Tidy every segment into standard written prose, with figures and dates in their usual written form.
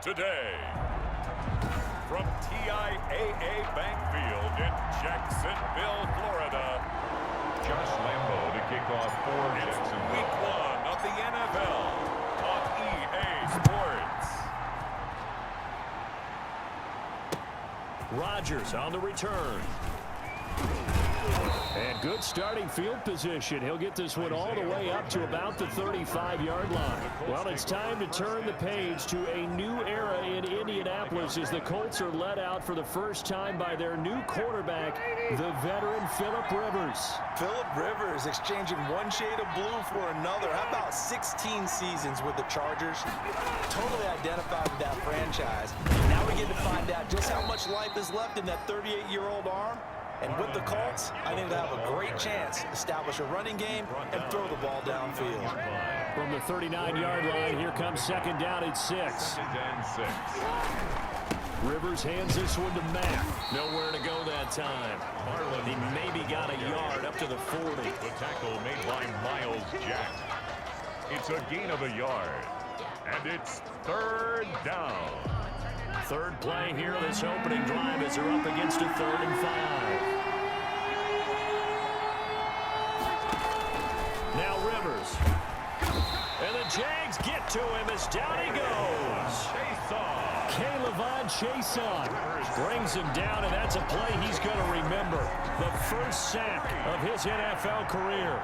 today. From TIAA Bank Field in Jacksonville, Florida. Josh Lambo to kick off for It's Jacksonville. week 1 of the NFL on EA Sports. Rodgers on the return. And good starting field position. He'll get this one all the way up to about the 35-yard line. Well, it's time to turn the page to a new era in Indianapolis as the Colts are led out for the first time by their new quarterback, the veteran Phillip Rivers. Phillip Rivers exchanging one shade of blue for another. How about 16 seasons with the Chargers? Totally identified with that franchise. Now we get to find out just how much life is left in that 38-year-old arm. And with the Colts, I think they'll have a great chance to establish a running game and throw the ball downfield. From the 39-yard line, here comes second down at 6. Rivers hands this one to Mack. Nowhere to go that time. He maybe got a yard up to the 40. The tackle made by Miles Jack. It's a gain of a yard. And it's third down. Third play here this opening drive as they're up against a 3rd and 5. Now Rivers. And the Jags get to him as down he goes. K'Lavon Chaisson brings him down, and that's a play he's going to remember. The first sack of his NFL career.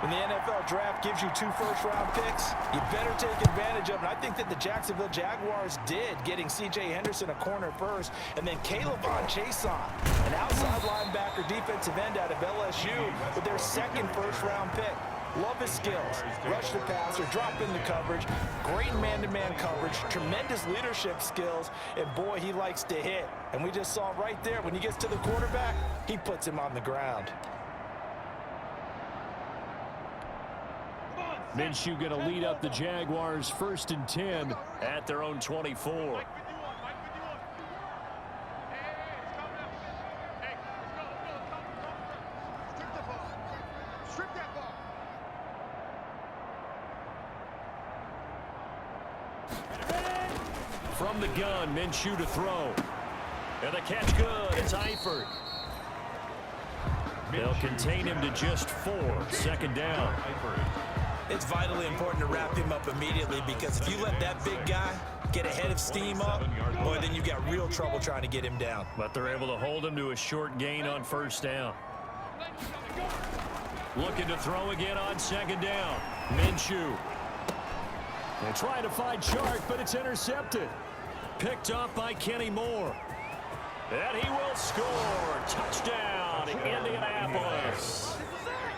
When the NFL draft gives you 2 first-round picks, you better take advantage of it. I think that the Jacksonville Jaguars did, getting C.J. Henderson a corner first, and then K'Lavon Chaisson, an outside linebacker defensive end out of LSU, with their 2nd first-round pick. Love his skills. Rush the passer, drop in the coverage, great man-to-man coverage, tremendous leadership skills, and boy, he likes to hit. And we just saw right there, when he gets to the quarterback, he puts him on the ground. Minshew going to lead up the Jaguars 1st and 10 at their own 24. From the gun, Minshew to throw. And the catch good. It's Eifert. They'll contain him to just 4. 2nd down. It's vitally important to wrap him up immediately, because if you let that big guy get a head of steam up, boy, then you got real trouble trying to get him down. But they're able to hold him to a short gain on 1st down. Looking to throw again on 2nd down. Minshew. They're trying to find Chark, but it's intercepted. Picked up by Kenny Moore. And he will score. Touchdown, Indianapolis.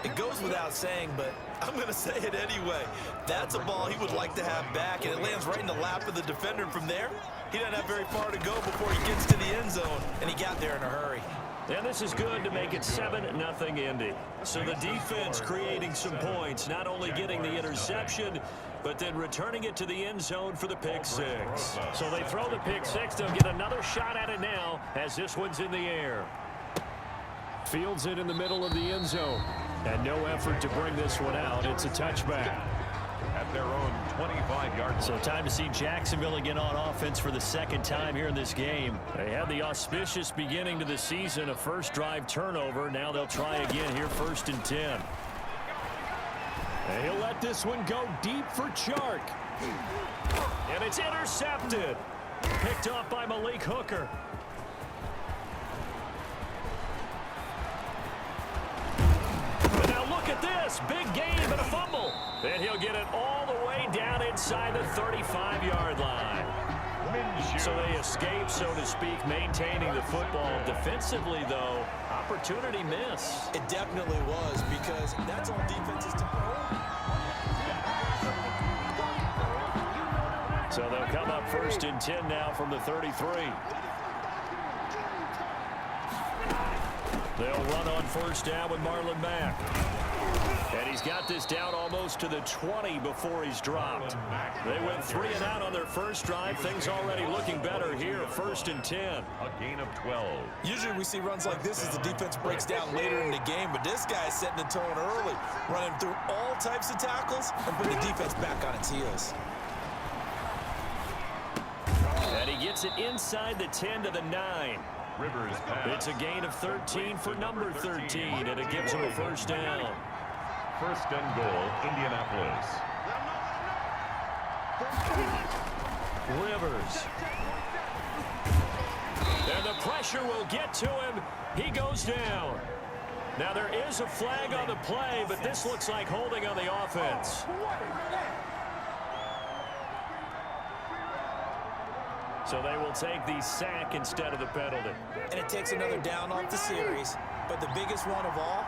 It goes without saying, but I'm going to say it anyway. That's a ball he would like to have back, and it lands right in the lap of the defender. From there, he doesn't have very far to go before he gets to the end zone, and he got there in a hurry. And this is good to make it 7-0 Indy. So the defense creating some points, not only getting the interception, but then returning it to the end zone for the pick 6. So they throw the pick 6. They'll get another shot at it now as this one's in the air. Fields it in the middle of the end zone. And no effort to bring this one out. It's a touchback. At their own 25-yard. So time to see Jacksonville again on offense for the 2nd time here in this game. They had the auspicious beginning to the season, a first drive turnover. Now they'll try again here 1st and 10. And he'll let this one go deep for Chark. And it's intercepted. Picked off by Malik Hooker. And now look at this. Big gain, but a fumble. And he'll get it all the way down inside the 35-yard line. So they escape, so to speak, maintaining the football. Defensively, though, opportunity miss. It definitely was, because that's all defenses do. So they'll come up 1st and 10 now from the 33. They'll run on 1st down with Marlon Mack. And he's got this down almost to the 20 before he's dropped. They went 3 and out on their first drive. Things already looking better here. 1st and 10. A gain of 12. Usually we see runs like this as the defense breaks down later in the game, but this guy's setting the tone early, running through all types of tackles and putting the defense back on its heels. Gets it inside the 10 to the 9. Rivers pass. It's a gain of 13 for number 13, and it gives him a first down. First and goal, Indianapolis. Rivers. And the pressure will get to him. He goes down. Now there is a flag on the play, but this looks like holding on the offense. So they will take the sack instead of the penalty. And it takes another down off the series. But the biggest one of all,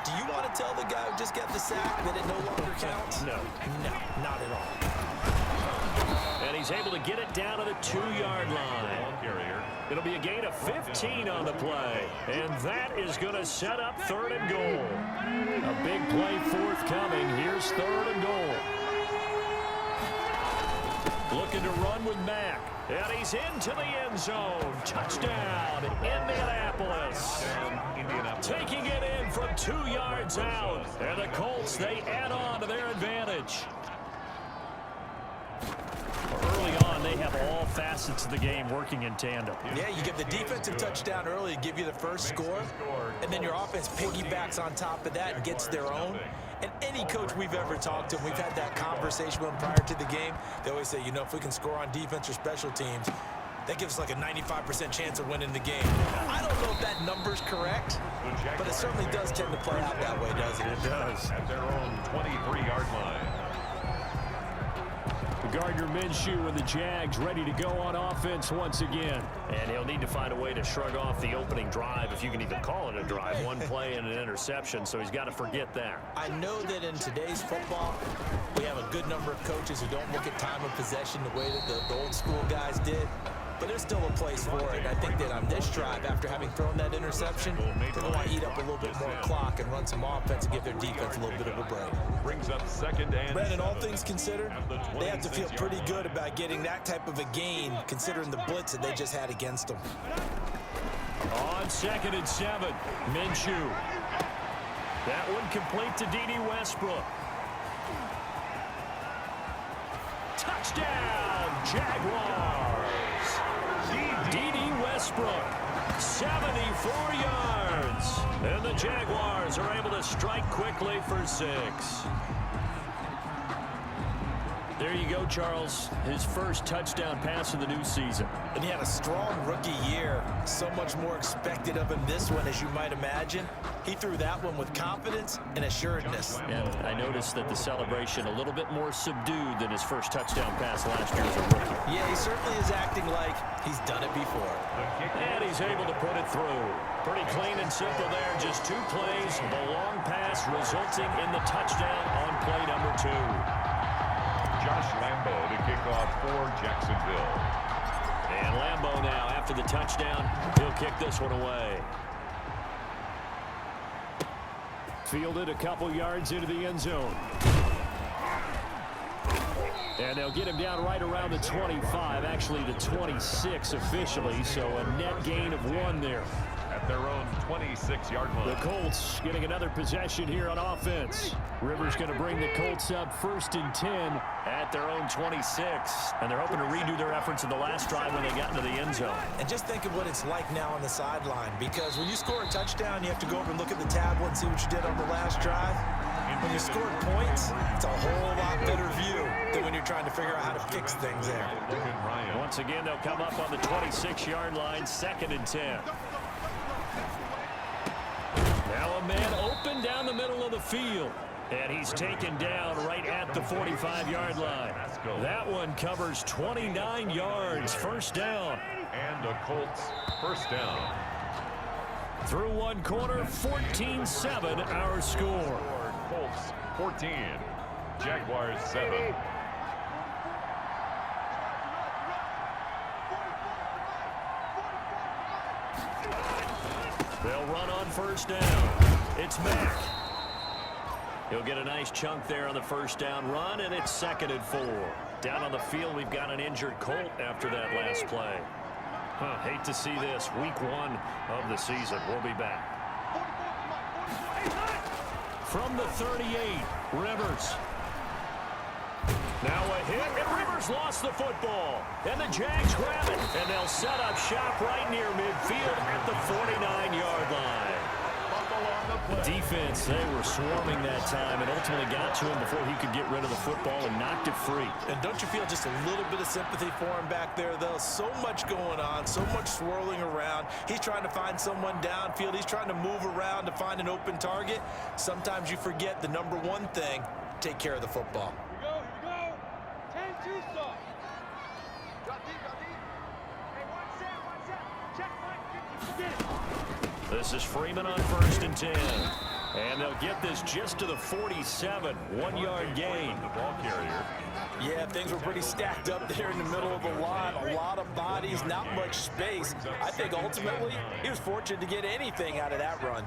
do you want to tell the guy who just got the sack that it no longer counts? No. No, not at all. And he's able to get it down to the 2-yard line. Carrier. It'll be a gain of 15 on the play. And that is going to set up 3rd and goal. A big play forthcoming. Here's 3rd and goal. Looking to run with Mack. And he's into the end zone. Touchdown, Indianapolis. Taking it in from 2 yards out. And the Colts, they add on to their advantage. Early on, they have all facets of the game working in tandem. Yeah, you get the defensive touchdown early to give you the first score, and then your offense piggybacks on top of that and gets their own. And any coach we've ever talked to, we've had that conversation with them prior to the game. They always say, you know, if we can score on defense or special teams, that gives us like a 95% chance of winning the game. I don't know if that number's correct, but it certainly does tend to play out that way, doesn't it? It does. At their own 23-yard line. Gardner Minshew and the Jags ready to go on offense once again. And he'll need to find a way to shrug off the opening drive, if you can even call it a drive. One play and an interception, so he's got to forget that. I know that in today's football, we have a good number of coaches who don't look at time of possession the way that the old school guys did. But there's still a place for it. And I think that on this drive, after having thrown that interception, they're going to eat up a little bit more clock and run some offense and give their defense a little bit of a break. Brings up 2nd and Brandon, all things considered, they have to feel pretty good about getting that type of a gain, considering the blitz that they just had against them. On 2nd and 7, Minshew. That one complete to D.D. Westbrook. Touchdown, Jaguars. D.D. Westbrook, 74 yards. And the Jaguars are able to strike quickly for 6. There you go, Charles. His first touchdown pass of the new season. And he had a strong rookie year. So much more expected of him this one, as you might imagine. He threw that one with confidence and assuredness. And I noticed that the celebration a little bit more subdued than his first touchdown pass last year as a rookie. Yeah, he certainly is acting like he's done it before. And he's able to put it through. Pretty clean and simple there. Just 2 plays. The long pass resulting in the touchdown on play number 2. Josh Lambo to kick off for Jacksonville. And Lambo now, after the touchdown, he'll kick this one away. Fielded a couple yards into the end zone. And they'll get him down right around the 25, actually the 26 officially, so a net gain of 1 there. At their own 26-yard line. The Colts getting another possession here on offense. Rivers going to bring the Colts up 1st and 10 at their own 26. And they're hoping to redo their efforts in the last drive when they got into the end zone. And just think of what it's like now on the sideline, because when you score a touchdown, you have to go over and look at the tablet and see what you did on the last drive. When you scored points, it's a whole lot better view than when you're trying to figure out how to fix things there. Once again, they'll come up on the 26-yard line, 2nd and 10. Now a man open down the middle of the field. And he's taken down right at the 45-yard line. That one covers 29 yards. First down. And the Colts first down. Through one quarter, 14-7 our score. Colts 14. Jaguars 7. They'll run on first down. It's Mack. He'll get a nice chunk there on the first down run, and it's 2nd and 4. Down on the field, we've got an injured Colt after that last play. Hate to see this. Week 1 of the season. We'll be back. From the 38, Rivers. Now a hit, and Rivers lost the football. And the Jags grab it, and they'll set up shop right near midfield at the 49-yard line. Defense, they were swarming that time and ultimately got to him before he could get rid of the football and knocked it free. And don't you feel just a little bit of sympathy for him back there, though? So much going on, so much swirling around. He's trying to find someone downfield. He's trying to move around to find an open target. Sometimes you forget the number one thing, take care of the football. Here we go. 10-2 stop. Drop deep, drop deep. Hey, one set. Check Mike. Get it. This is Freeman on 1st and 10. And they'll get this just to the 47. 1-yard gain. The ball carrier. Yeah, things were pretty stacked up there in the middle of the line. A lot of bodies, not much space. I think ultimately he was fortunate to get anything out of that run.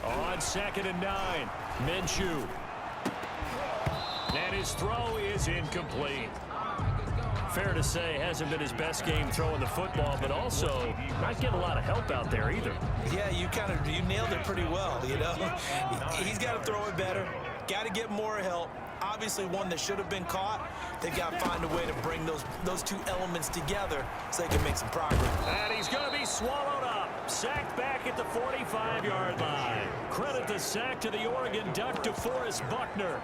On 2nd and 9, Minshew. And his throw is incomplete. Fair to say, hasn't been his best game throwing the football, but also not getting a lot of help out there either. Yeah, you nailed it pretty well, you know. He's got to throw it better, got to get more help. Obviously one that should have been caught. They've got to find a way to bring those two elements together so they can make some progress. And he's going to be swallowed up. Sacked back at the 45-yard line. Credit the sack to the Oregon Duck, DeForest Buckner.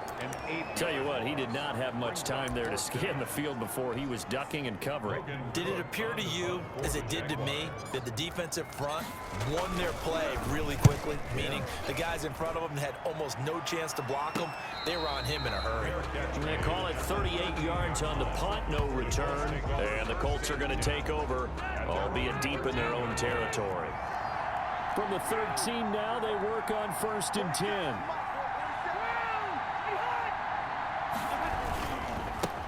Tell you what, he did not have much time there to scan the field before he was ducking and covering. Did it appear to you, as it did to me, that the defensive front won their play really quickly? Meaning the guys in front of them had almost no chance to block them. They were on him in a hurry. And they call it 38 yards on the punt, no return. And the Colts are going to take over, albeit deep in their own territory. From the 13 now, they work on 1st and 10.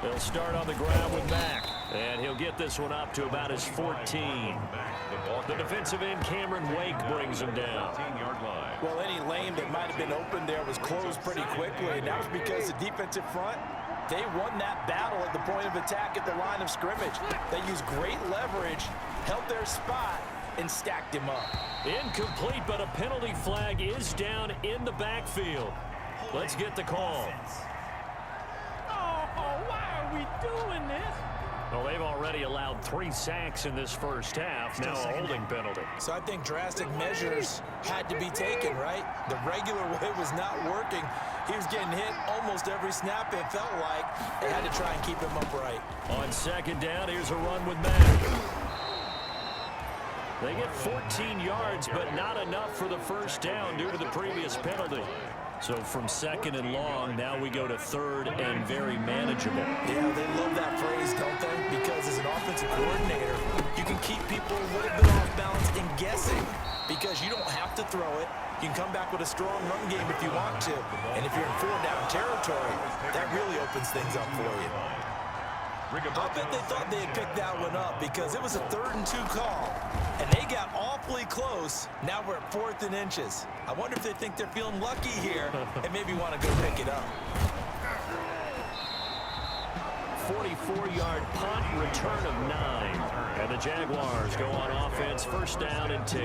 They'll start on the ground with Mack. And he'll get this one up to about his 14. The defensive end, Cameron Wake, brings him down. Well, any lane that might have been open there was closed pretty quickly, and that was because the defensive front, they won that battle at the point of attack at the line of scrimmage. They used great leverage, held their spot, and stacked him up. Incomplete, but a penalty flag is down in the backfield. Let's get the call. Oh, why are we doing this? Well, they've already allowed 3 sacks in this first half, now a holding penalty. So I think drastic measures had to be taken, right? The regular way was not working. He was getting hit almost every snap, it felt like. They had to try and keep him upright. On 2nd down, here's a run with Mack. They get 14 yards, but not enough for the first down due to the previous penalty. So from 2nd and long, now we go to 3rd and very manageable. Yeah, they love that phrase, don't they? Because as an offensive coordinator, you can keep people a little bit off balance and guessing because you don't have to throw it. You can come back with a strong run game if you want to. And if you're in 4-down territory, that really opens things up for you. I bet they thought they had picked that one up because it was a 3rd and 2 call, and they got awfully close. Now we're at 4th and inches. I wonder if they think they're feeling lucky here and maybe want to go pick it up. 44-yard punt, return of 9. And the Jaguars go on offense, 1st down and 10.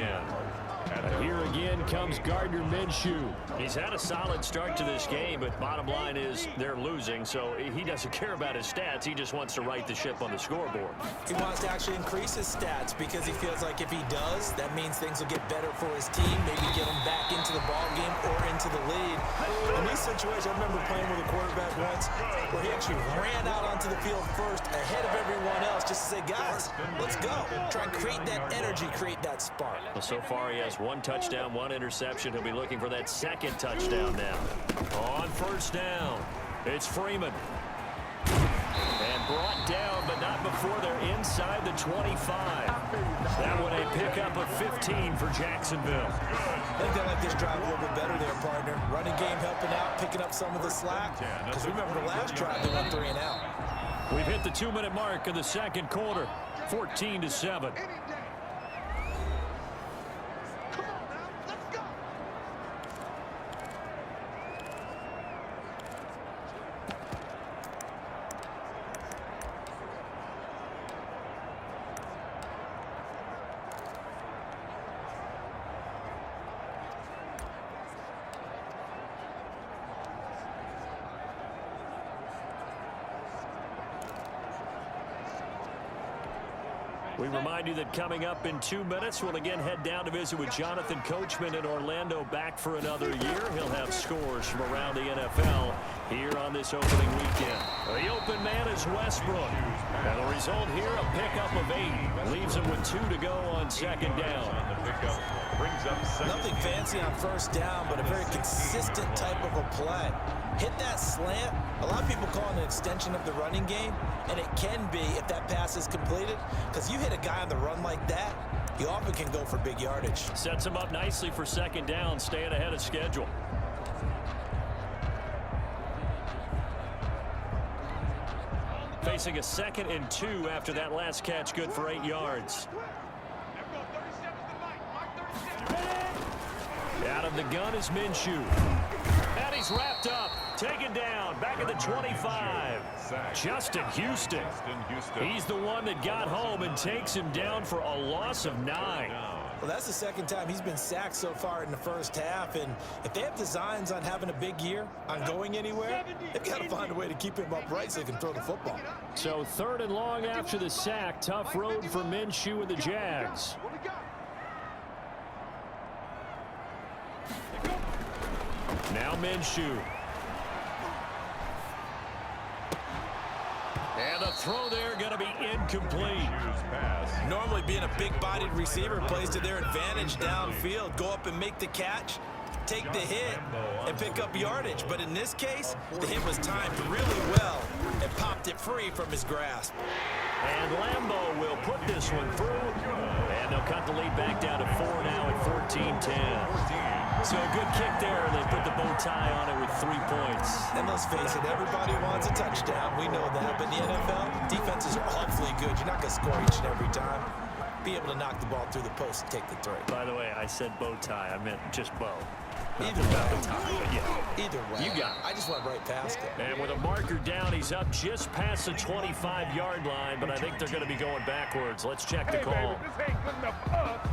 And here again comes Gardner Minshew. He's had a solid start to this game, but bottom line is they're losing, so he doesn't care about his stats. He just wants to right the ship on the scoreboard. He wants to actually increase his stats because he feels like if he does, that means things will get better for his team, maybe get him back into the ball game or into the lead. In these situations, I remember playing with a quarterback once where he actually ran out onto the field first ahead of everyone else just to say, guys, let's go. Try and create that energy, create that spark. Well, so far he has 1 touchdown, 1 interception. He'll be looking for that 2nd touchdown now. On 1st down, it's Freeman. And brought down, but not before they're inside the 25. That one a pickup of 15 for Jacksonville. I think they like this drive a little bit better there, partner. Running game helping out, picking up some of the slack. Because remember the last drive, they went 3 and out. We've hit the 2-minute mark in the 2nd quarter, 14-7. We remind you that coming up in 2 minutes, we'll again head down to visit with Jonathan Coachman in Orlando, back for another year. He'll have scores from around the NFL here on this opening weekend. The open man is Westbrook. And the result here, a pickup of 8. Leaves him with 2 to go on second down. Nothing fancy on first down, but a very consistent type of a play. Hit that slant. A lot of people call it an extension of the running game, and it can be if that pass is completed, because you hit a guy on the run like that, you often can go for big yardage. Sets him up nicely for second down, staying ahead of schedule. Facing a 2nd and 2 after that last catch, good for 8 yards. Out of the gun is Minshew. And he's wrapped up, taken down, back at the 25. Justin Houston. He's the one that got home and takes him down for a loss of 9. Well, that's the second time he's been sacked so far in the first half, and if they have designs on having a big year, on going anywhere, they've got to find a way to keep him upright so they can throw the football. So 3rd and long after the sack. Tough road for Minshew and the Jags. Now Minshew. And the throw there going to be incomplete. Normally being a big-bodied receiver plays to their advantage downfield. Go up and make the catch, take the hit, and pick up yardage. But in this case, the hit was timed really well and popped it free from his grasp. And Lambeau will put this one through. And they'll cut the lead back down to 4 now at 14-10. So a good kick there, and they put the bow tie on it with 3 points. And let's face it, everybody wants a touchdown. We know that. But in the NFL, defenses are awfully good. You're not going to score each and every time. Be able to knock the ball through the post and take the throw. By the way, I said bow tie. I meant just bow. Either way. Yeah. Either way. You got it. I just went right past it. And with a marker down, he's up just past the 25-yard line, but I think they're going to be going backwards. Let's check the call. This ain't good enough for us.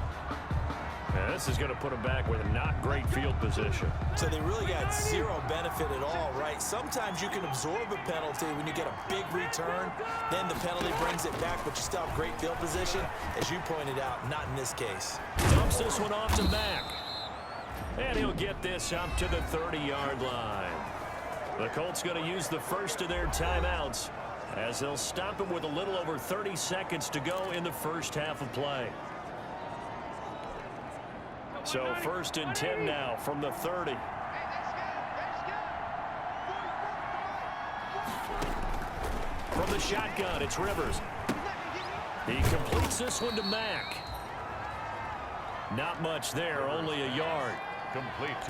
And this is going to put him back with not great field position. So they really got zero benefit at all, right? Sometimes you can absorb a penalty when you get a big return. Then the penalty brings it back, but you still have great field position. As you pointed out, not in this case. Dumps this one off to Mack. And he'll get this up to the 30-yard line. The Colts going to use the first of their timeouts as they'll stop him with a little over 30 seconds to go in the first half of play. So 1st and 10 now from the 30. From the shotgun, it's Rivers. He completes this one to Mack. Not much there, only a yard.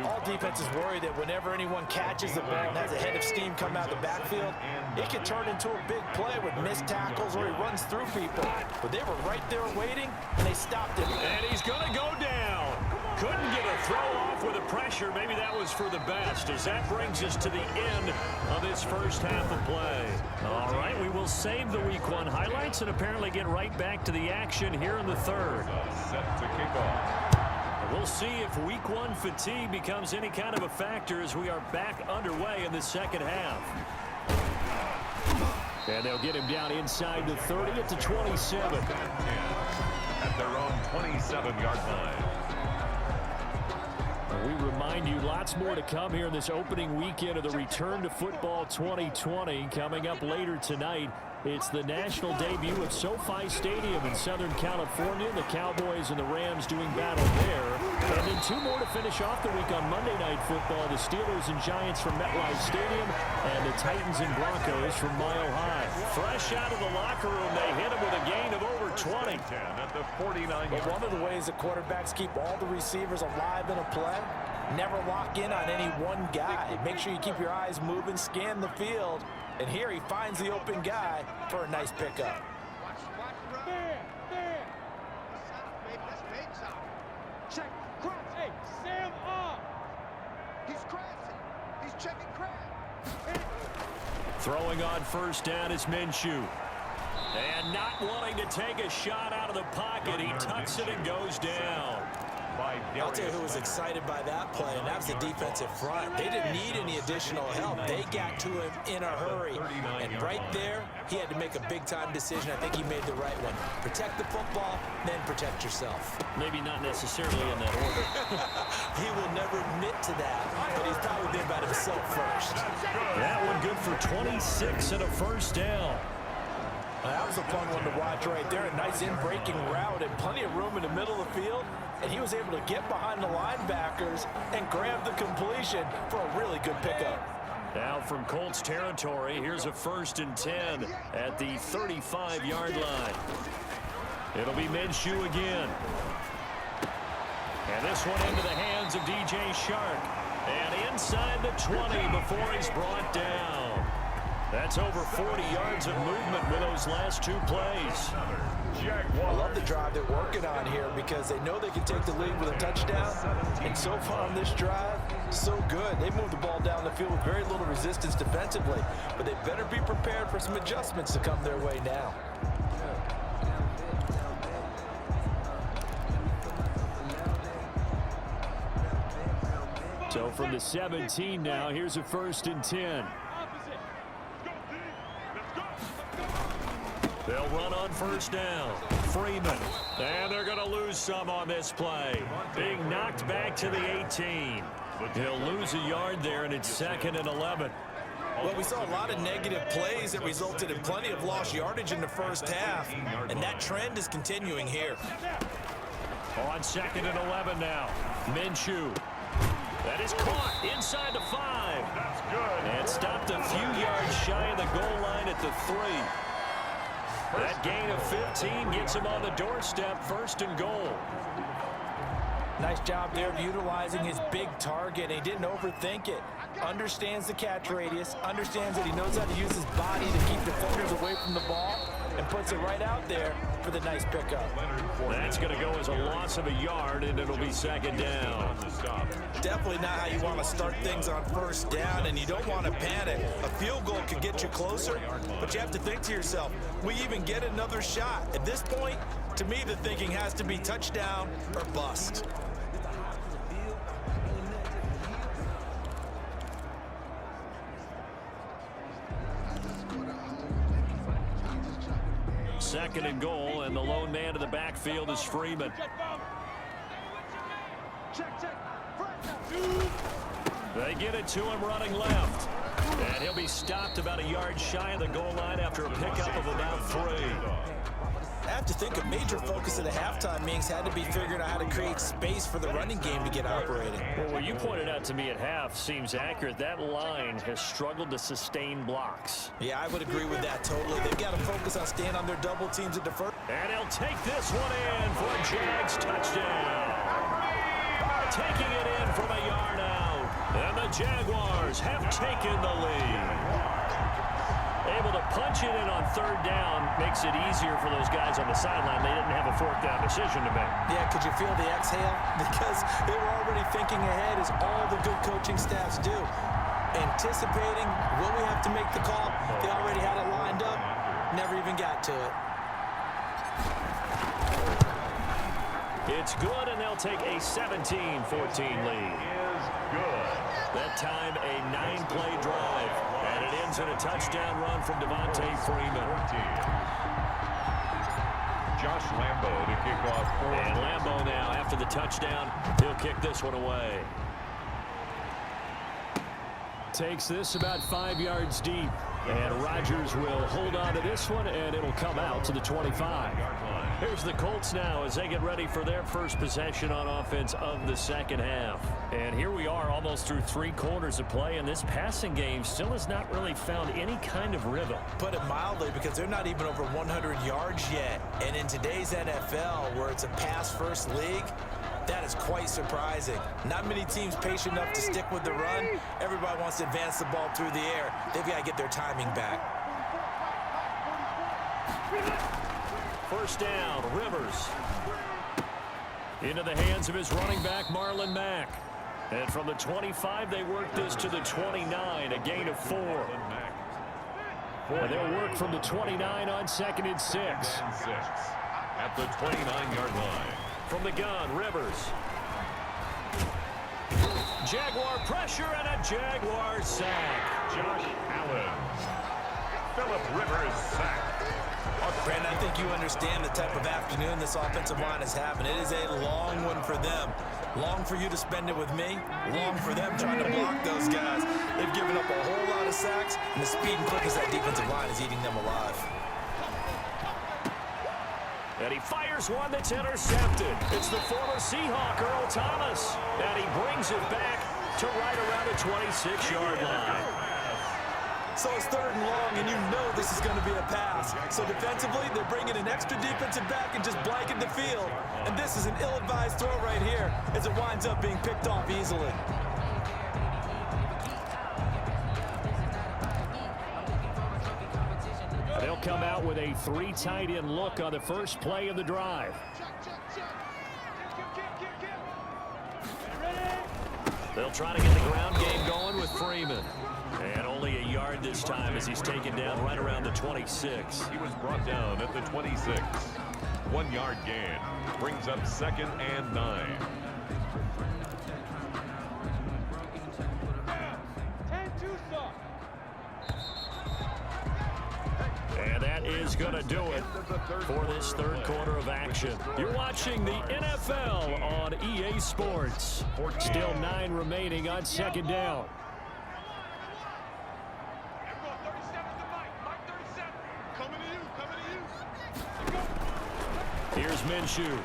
All defenses worry that whenever anyone catches the ball and has a head of steam come out of the backfield, it can turn into a big play with missed tackles or he runs through people. But they were right there waiting, and they stopped him. And he's going to go down. Couldn't get a throw off with the pressure. Maybe that was for the best, as that brings us to the end of this first half of play. All right, we will save the Week 1 highlights and apparently get right back to the action here in the 3rd. Set to kick off. We'll see if Week 1 fatigue becomes any kind of a factor as we are back underway in the second half. And they'll get him down inside the 30 at the 27. At their own 27-yard line. We remind you lots more to come here in this opening weekend of the Return to Football 2020. Coming up later tonight, it's the national debut at SoFi Stadium in Southern California. The Cowboys and the Rams doing battle there. And then 2 more to finish off the week on Monday Night Football. The Steelers and Giants from MetLife Stadium and the Titans and Broncos from Mile High. Fresh out of the locker room, they hit him with a gain of over 20. At the 49. But one of the ways that quarterbacks keep all the receivers alive in a play, never lock in on any one guy. Make sure you keep your eyes moving, scan the field. And here he finds the open guy for a nice pickup. There. Check. Cross. Hey, Sam up. He's crashing. He's checking crash. Throwing on first down is Minshew. And not wanting to take a shot out of the pocket, he tucks it and goes down. by I'll tell you who was excited by that play, and that's the defensive front. They didn't need any additional help. They got to him in a hurry. And right there, he had to make a big-time decision. I think he made the right one. Protect the football, then protect yourself. Maybe not necessarily in that order. He will never admit to that, but he's probably thinking about himself first. That one good for 26 and a first down. That was a fun one to watch right there. A nice in-breaking route and plenty of room in the middle of the field. And he was able to get behind the linebackers and grab the completion for a really good pickup. Now from Colts territory, here's a 1st and 10 at the 35-yard line. It'll be Minshew again. And this one into the hands of DJ Shark. And inside the 20 before he's brought down. That's over 40 yards of movement with those last 2 plays. I love the drive they're working on here because they know they can take the lead with a touchdown. And so far on this drive, so good. They moved the ball down the field with very little resistance defensively. But they better be prepared for some adjustments to come their way now. So from the 17 now, here's a 1st and 10. They'll run on 1st down. Freeman. And they're going to lose some on this play. Being knocked back to the 18. He'll lose a yard there, and it's 2nd and 11. Well, we saw a lot of negative plays that resulted in plenty of lost yardage in the first half. And that trend is continuing here. On 2nd and 11 now. Minshew. That is caught inside the 5. That's good. And stopped a few yards shy of the goal line at the 3. That gain of 15 gets him on the doorstep, 1st and goal. Nice job there of utilizing his big target. He didn't overthink it. Understands the catch radius, understands that he knows how to use his body to keep defenders away from the ball, and puts it right out there for the nice pickup. That's going to go as a loss of a yard, and it'll be 2nd down. Definitely not how you want to start things on 1st down, and you don't want to panic. A field goal could get you closer, but you have to think to yourself, we even get another shot. At this point, to me, the thinking has to be touchdown or bust. Second and goal, and the lone man to the backfield is Freeman. They get it to him running left. And he'll be stopped about a yard shy of the goal line after a pickup of about 3. I have to think a major focus of the halftime meetings had to be figuring out how to create space for the running game to get operating. Well, what you pointed out to me at half seems accurate. That line has struggled to sustain blocks. Yeah, I would agree with that totally. They've got to focus on staying on their double teams at the first. And he'll take this one in for a Jags touchdown. Taking it in from a yard out. And the Jaguars have taken the lead. Able to punch it in on 3rd down makes it easier for those guys on the sideline. They didn't have a 4th down decision to make. Yeah, could you feel the exhale? Because they were already thinking ahead, as all the good coaching staffs do. Anticipating, will we have to make the call? They already had it lined up, never even got to it. It's good, and they'll take a 17-14 lead. Is good. That time a 9-play drive, and it ends in a touchdown run from Devontae Freeman. Josh Lambo to kick off. And Lambo now, after the touchdown, he'll kick this one away. Takes this about 5 yards deep, and Rodgers will hold on to this one, and it'll come out to the 25. Here's the Colts now as they get ready for their first possession on offense of the 2nd half. And here we are almost through 3 quarters of play, and this passing game still has not really found any kind of rhythm. Put it mildly, because they're not even over 100 yards yet. And in today's NFL, where it's a pass-first league, that is quite surprising. Not many teams patient enough to stick with the run. Everybody wants to advance the ball through the air. They've got to get their timing back. 1st down, Rivers. Into the hands of his running back, Marlon Mack. And from the 25, they work this to the 29, a gain of 4. And they'll work from the 29 on 2nd and 6. At the 29-yard line. From the gun, Rivers. Jaguar pressure and a Jaguar sack. Josh Allen. Phillip Rivers sacked. Brandon, I think you understand the type of afternoon this offensive line is having. It is a long one for them. Long for you to spend it with me. Long for them trying to block those guys. They've given up a whole lot of sacks, and the speed and quickness of that defensive line is eating them alive. And he fires one that's intercepted. It's the former Seahawk, Earl Thomas. And he brings it back to right around the 26-yard line. So it's 3rd and long, and you know this is going to be a pass. So defensively, they're bringing an extra defensive back and just blanking the field. And this is an ill-advised throw right here as it winds up being picked off easily. They'll come out with a 3 tight end look on the first play of the drive. They'll try to get the ground game going with Freeman. And only a yard this time as he's taken down right around the 26. He was brought down at the 26. 1-yard gain. Brings up 2nd and 9. 10-2 stop. And that is going to do it for this 3rd quarter of action. You're watching the NFL on EA Sports. Still 9 remaining on 2nd down. Here's Minshew.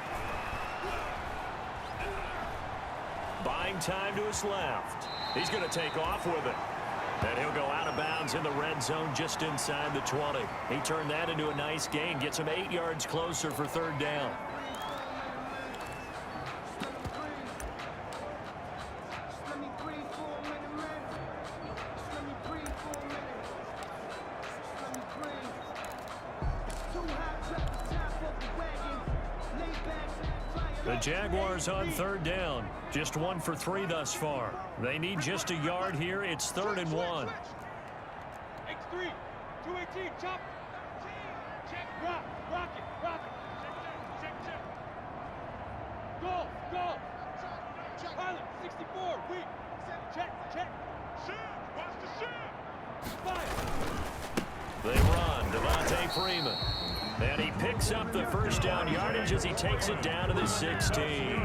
Buying time to his left. He's going to take off with it. And he'll go out of bounds in the red zone just inside the 20. He turned that into a nice gain. Gets him 8 yards closer for 3rd down. The Jaguars on 3rd down. Just 1 for 3 thus far. They need just a yard here. It's 3rd and 1. X3, 218, chop. Check, rock, rocket, rocket. Check. Go. Pilot, 64, weak. Check. Shoot, watch the shoot. Fire. They run. Devontae Freeman. And he picks up the first down yardage as he takes it down to the 16.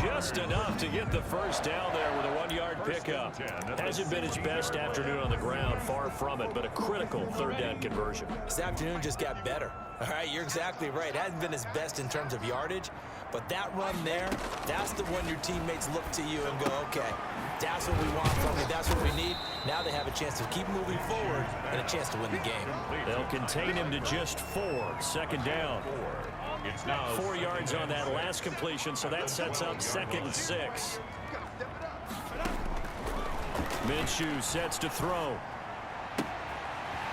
Just enough to get the first down there with a 1-yard pickup. Hasn't been his best afternoon on the ground, far from it, but a critical 3rd down conversion. This afternoon just got better. All right, you're exactly right. It hasn't been his best in terms of yardage, but that run there, that's the one your teammates look to you and go, okay, that's what we want from you. That's what we need. Now they have a chance to keep moving forward and a chance to win the game. They'll contain him to just 4. 2nd down. It's now 4 yards on that last completion, so that sets up 2nd and 6. Minshew sets to throw.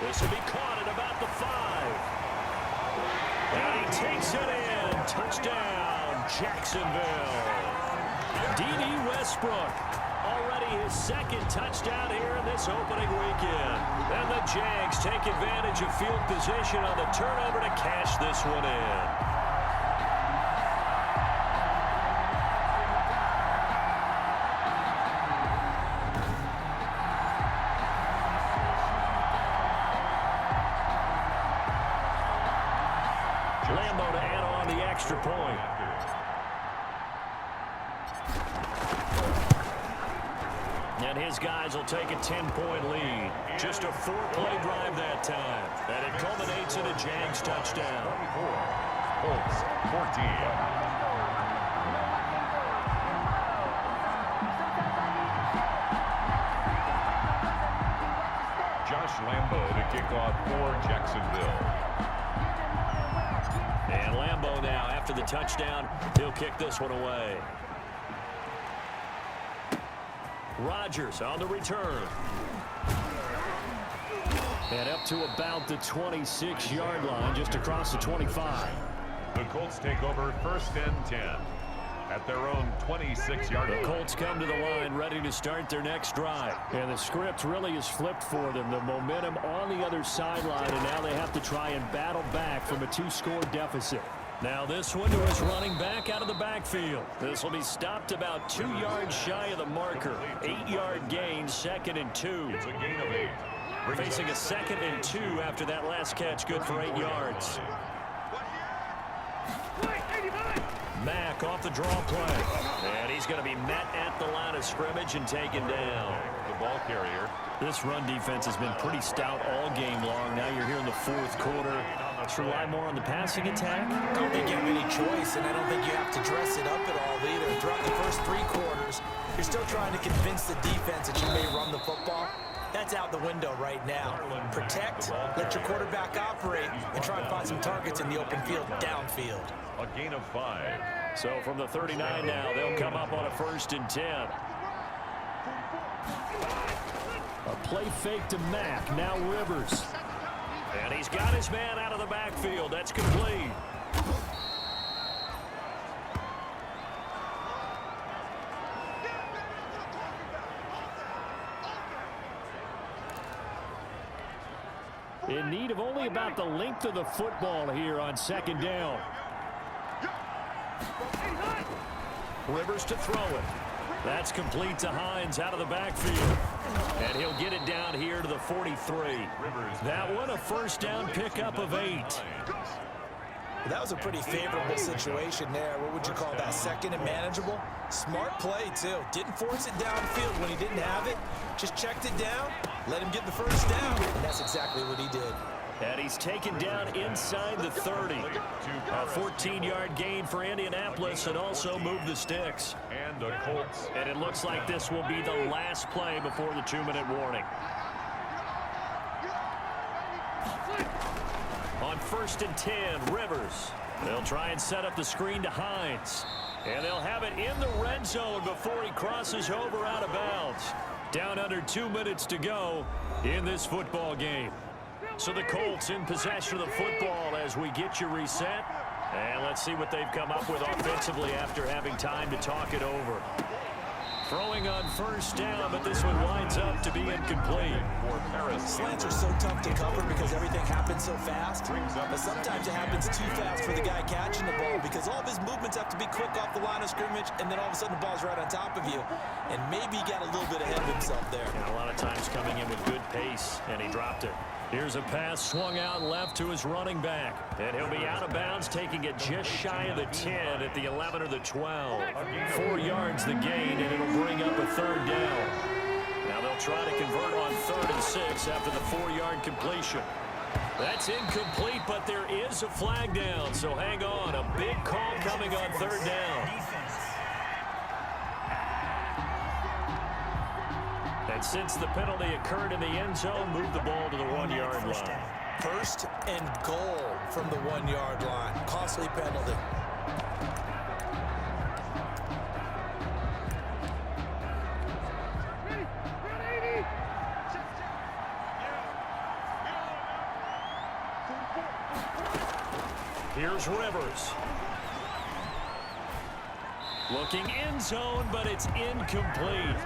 This will be caught at about the 5. And he takes it in. Touchdown, Jacksonville. D.D. Westbrook. Already his 2nd touchdown here in this opening weekend. And the Jags take advantage of field position on the turnover to cash this one in. Lambo to add on the extra point. And his guys will take a 10-point lead. Just a 4-play drive that time. And it culminates in a Jags touchdown. 24. Colts 14. Josh Lambo to kick off for Jacksonville. And Lambo now, after the touchdown, he'll kick this one away. Rodgers on the return. And up to about the 26-yard line, just across the 25. The Colts take over 1st and 10 at their own 26-yard line. The Colts come to the line ready to start their next drive. And the script really is flipped for them. The momentum on the other sideline, and now they have to try and battle back from a 2-score deficit. Now this one to his running back out of the backfield. This will be stopped about 2 yards shy of the marker. 8-yard gain, 2nd and 2. It's a gain of 8. Facing a 2nd and 2 after that last catch, good for 8 yards. Mack off the draw play. And he's going to be met at the line of scrimmage and taken down. The ball carrier. This run defense has been pretty stout all game long. Now you're here in the 4th quarter. Let's rely more on the passing attack. I don't think you have any choice, and I don't think you have to dress it up at all either. Throughout the first 3 quarters, you're still trying to convince the defense that you may run the football. That's out the window right now. Protect, let your quarterback operate, and try and find some targets in the open field downfield. A gain of 5. So from the 39 now, they'll come up on a 1st and 10. A play fake to Mack, now Rivers. And he's got his man out of the backfield. That's complete. In need of only about the length of the football here on 2nd down. Rivers to throw it. That's complete to Hines out of the backfield. And he'll get it down here to the 43. That one a 1st down pickup of 8. That was a pretty favorable situation there. What would you call that? 2nd and manageable? Smart play, too. Didn't force it downfield when he didn't have it. Just checked it down, let him get the 1st down. And that's exactly what he did. And he's taken down inside the 30. A 14-yard gain for Indianapolis and also moved the sticks. And the Colts. And it looks like this will be the last play before the 2-minute warning. On 1st and 10, Rivers. They'll try and set up the screen to Hines. And they'll have it in the red zone before he crosses over out of bounds. Down under 2 minutes to go in this football game. So the Colts in possession of the football as we get you reset. And let's see what they've come up with offensively after having time to talk it over. Throwing on 1st down, but this one winds up to be incomplete. Slants are so tough to cover because everything happens so fast. But sometimes it happens too fast for the guy catching the ball because all of his movements have to be quick off the line of scrimmage, and then all of a sudden the ball's right on top of you. And maybe he got a little bit ahead of himself there. And a lot of times coming in with good pace, and he dropped it. Here's a pass swung out left to his running back. And he'll be out of bounds, taking it just shy of the 10 at the 11 or the 12. 4 yards the gain, and it'll bring up a 3rd down. Now they'll try to convert on 3rd and 6 after the 4-yard completion. That's incomplete, but there is a flag down, so hang on. A big call coming on 3rd down. And since the penalty occurred in the end zone, move the ball to the 1-yard line. 1st and goal from the 1-yard line. Costly penalty. Here's Rivers. Looking end zone, but it's incomplete.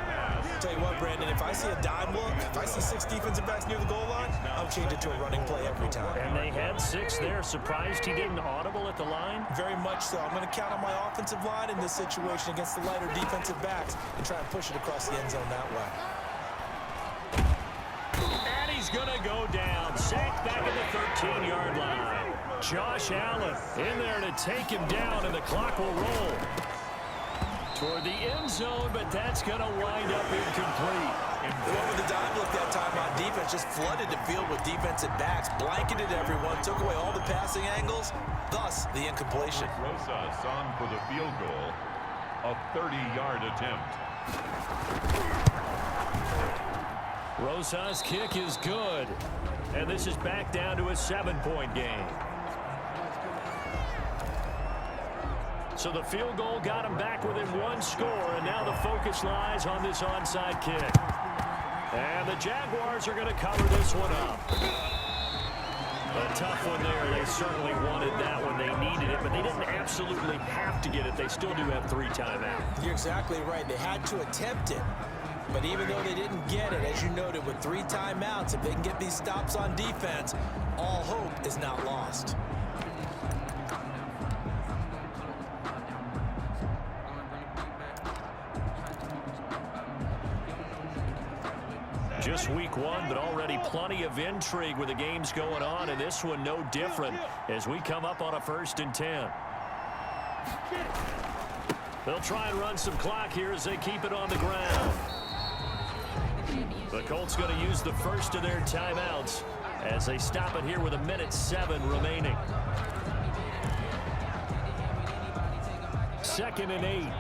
Tell you what, Brandon, if I see a dime look, if I see 6 defensive backs near the goal line, I'll change it to a running play every time. And they had 6 there. Surprised he didn't audible at the line? Very much so. I'm going to count on my offensive line in this situation against the lighter defensive backs and try and push it across the end zone that way. And he's going to go down. Sacked back at the 13-yard line. Josh Allen in there to take him down, and the clock will roll toward the end zone, but that's going to wind up incomplete. The one with the dime look that time on defense just flooded the field with defensive backs, blanketed everyone, took away all the passing angles, thus the incompletion. Rosas on for the field goal. A 30-yard attempt. Rosas' kick is good, and this is back down to a 7-point game. So the field goal got him back within 1 score, and now the focus lies on this onside kick. And the Jaguars are going to cover this one up. A tough one there. They certainly wanted that when they needed it, but they didn't absolutely have to get it. They still do have 3 timeouts. You're exactly right. They had to attempt it. But even though they didn't get it, as you noted, with 3 timeouts, if they can get these stops on defense, all hope is not lost. Just week one, but already plenty of intrigue with the games going on, and this one no different as we come up on a 1st and 10. They'll try and run some clock here as they keep it on the ground. The Colts going to use the first of their timeouts as they stop it here with 1:07 remaining. 2nd and 8.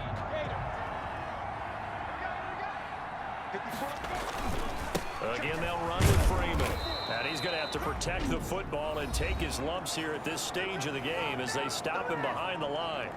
Again, they'll run with Freeman. And he's going to have to protect the football and take his lumps here at this stage of the game as they stop him behind the line.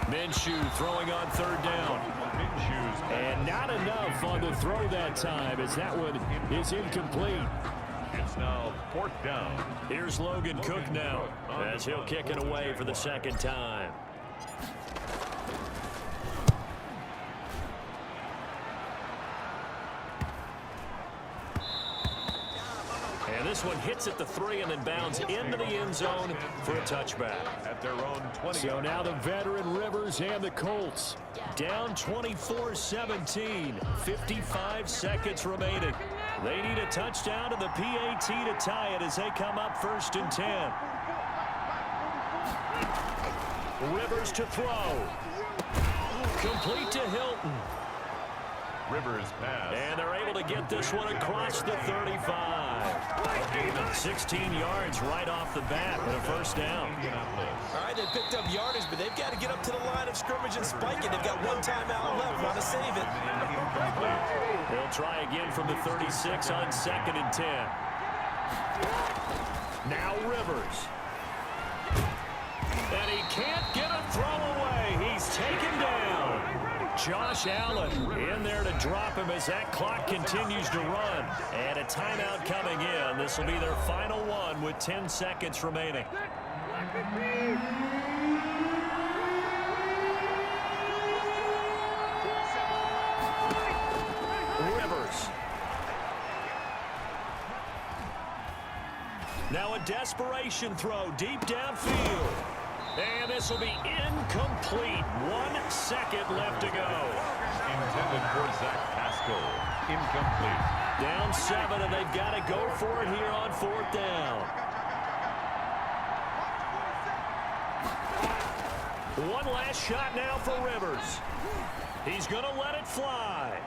Minshew throwing on 3rd down. And not enough on the throw that time as that one is incomplete. It's now 4th down. Here's Logan Cook now as he'll kick it away for the 2nd time. And this one hits at the 3 and then bounds into the end zone for a touchback. At their own 20. So now the veteran Rivers and the Colts down 24-17. 55 seconds remaining. They need a touchdown to the PAT to tie it as they come up 1st and 10. Rivers to throw. Complete to Hilton. Rivers pass. And they're able to get this one across the 35. 16 yards right off the bat with a 1st down. All right, they picked up yardage, but they've got to get up to the line of scrimmage and spike it. They've got 1 timeout left. Want to save it. They'll try again from the 36 on 2nd and 10. Now Rivers. And he can't get a throw away. He's taken down. Josh Allen in there to drop him as that clock continues to run. And a timeout coming in. This will be their final one with 10 seconds remaining. Rivers. Now a desperation throw deep downfield. And this will be incomplete. 1 second left to go. Intended for Zach Pascal. Incomplete. Down 7, and they've got to go for it here on 4th down. One last shot now for Rivers. He's going to let it fly.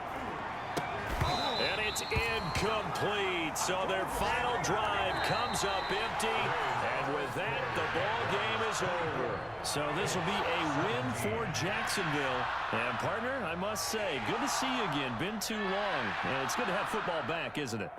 And it's incomplete. So their final drive comes up empty. And with that, the ball game is over. So this will be a win for Jacksonville. And, partner, I must say, good to see you again. Been too long. And it's good to have football back, isn't it?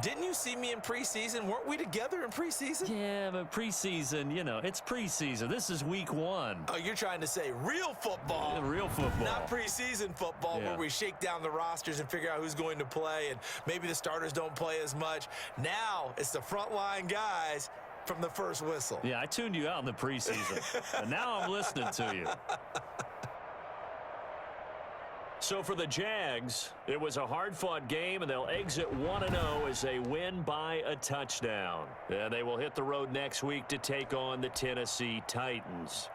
Didn't you see me in preseason? Weren't we together in preseason? Yeah, but preseason, you know, it's preseason. This is week 1. Oh, you're trying to say real football. Yeah, real football. Not preseason football where we shake down the rosters and figure out who's going to play, and maybe the starters don't play as much. Now it's the frontline guys from the first whistle. Yeah, I tuned you out in the preseason. And now I'm listening to you. So for the Jags, it was a hard-fought game, and they'll exit 1-0 as they win by a touchdown. And they will hit the road next week to take on the Tennessee Titans.